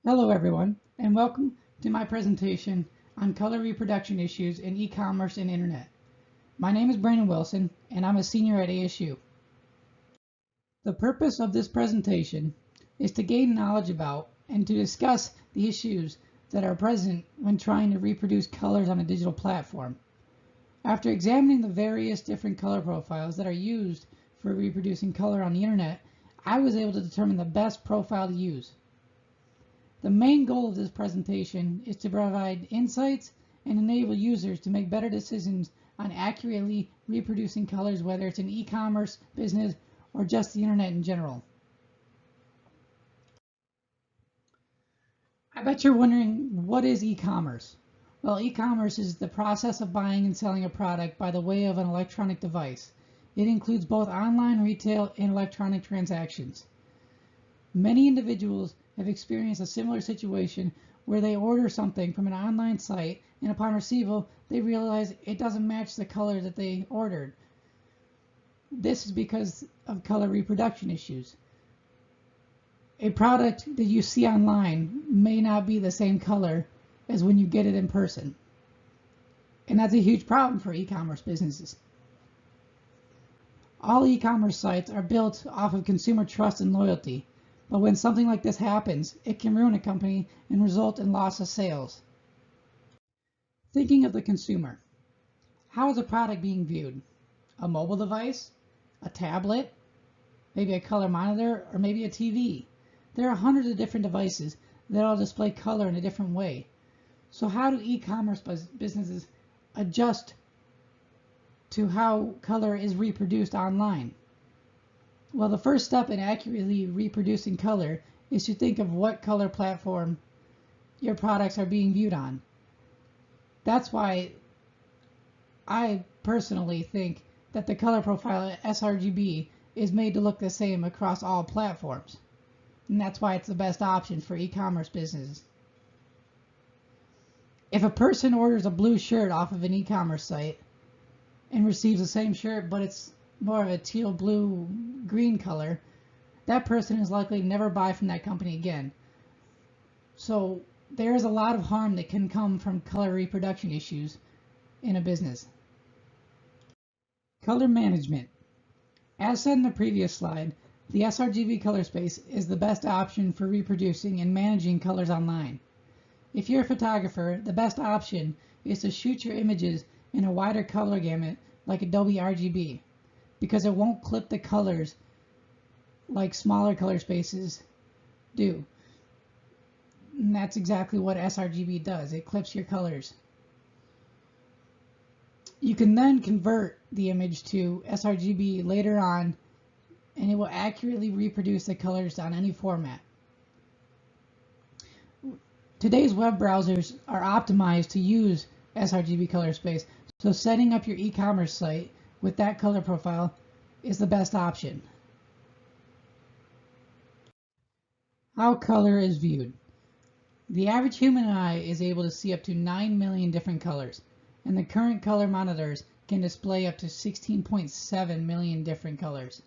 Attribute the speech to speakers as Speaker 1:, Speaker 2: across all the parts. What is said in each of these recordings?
Speaker 1: Hello everyone, and welcome to my presentation on color reproduction issues in e-commerce and internet. My name is Brandon Wilson, and I'm a senior at ASU. The purpose of this presentation is to gain knowledge about and to discuss the issues that are present when trying to reproduce colors on a digital platform. After examining the various different color profiles that are used for reproducing color on the internet, I was able to determine the best profile to use. The main goal of this presentation is to provide insights and enable users to make better decisions on accurately reproducing colors, whether it's an e-commerce business or just the internet in general. I bet you're wondering, what is e-commerce? Well, e-commerce is the process of buying and selling a product by the way of an electronic device. It includes both online retail and electronic transactions. Many individuals have experienced a similar situation where they order something from an online site, and upon receival, they realize it doesn't match the color that they ordered. This is because of color reproduction issues. A product that you see online may not be the same color as when you get it in person. And that's a huge problem for e-commerce businesses. All e-commerce sites are built off of consumer trust and loyalty. But when something like this happens, it can ruin a company and result in loss of sales. Thinking of the consumer, how is a product being viewed? A mobile device? A tablet? Maybe a color monitor? Or maybe a TV? There are hundreds of different devices that all display color in a different way. So how do e-commerce businesses adjust to how color is reproduced online? Well, the first step in accurately reproducing color is to think of what color platform your products are being viewed on. That's why I personally think that the color profile sRGB is made to look the same across all platforms. And that's why it's the best option for e-commerce businesses. If a person orders a blue shirt off of an e-commerce site and receives the same shirt, but it's more of a teal blue green color, that person is likely to never buy from that company again. So there is a lot of harm that can come from color reproduction issues in a business. Color management. As said in the previous slide, the sRGB color space is the best option for reproducing and managing colors online. If you're a photographer, the best option is to shoot your images in a wider color gamut like Adobe RGB, because it won't clip the colors like smaller color spaces do. And that's exactly what sRGB does. It clips your colors. You can then convert the image to sRGB later on, and it will accurately reproduce the colors on any format. Today's web browsers are optimized to use sRGB color space, so setting up your e-commerce site with that color profile is the best option. How color is viewed. The average human eye is able to see up to 9 million different colors, and the current color monitors can display up to 16.7 million different colors.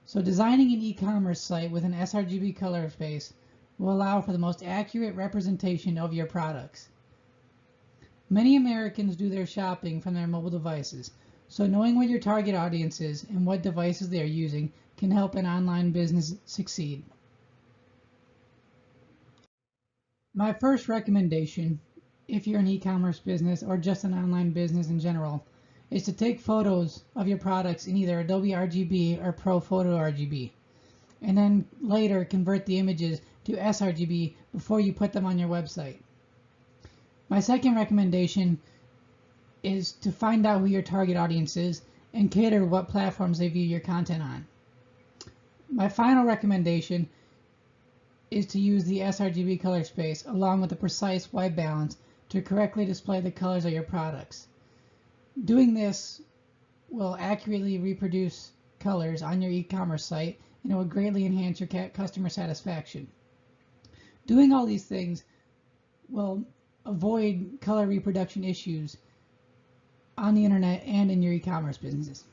Speaker 1: So designing an e-commerce site with an sRGB color space will allow for the most accurate representation of your products. Many Americans do their shopping from their mobile devices, so knowing what your target audience is and what devices they are using can help an online business succeed. My first recommendation, if you're an e-commerce business or just an online business in general, is to take photos of your products in either Adobe RGB or Pro Photo RGB, and then later convert the images to sRGB before you put them on your website. My second recommendation is to find out who your target audience is and cater to what platforms they view your content on. My final recommendation is to use the sRGB color space along with a precise white balance to correctly display the colors of your products. Doing this will accurately reproduce colors on your e-commerce site, and it will greatly enhance your customer satisfaction. Doing all these things will avoid color reproduction issues on the internet and in your e-commerce businesses.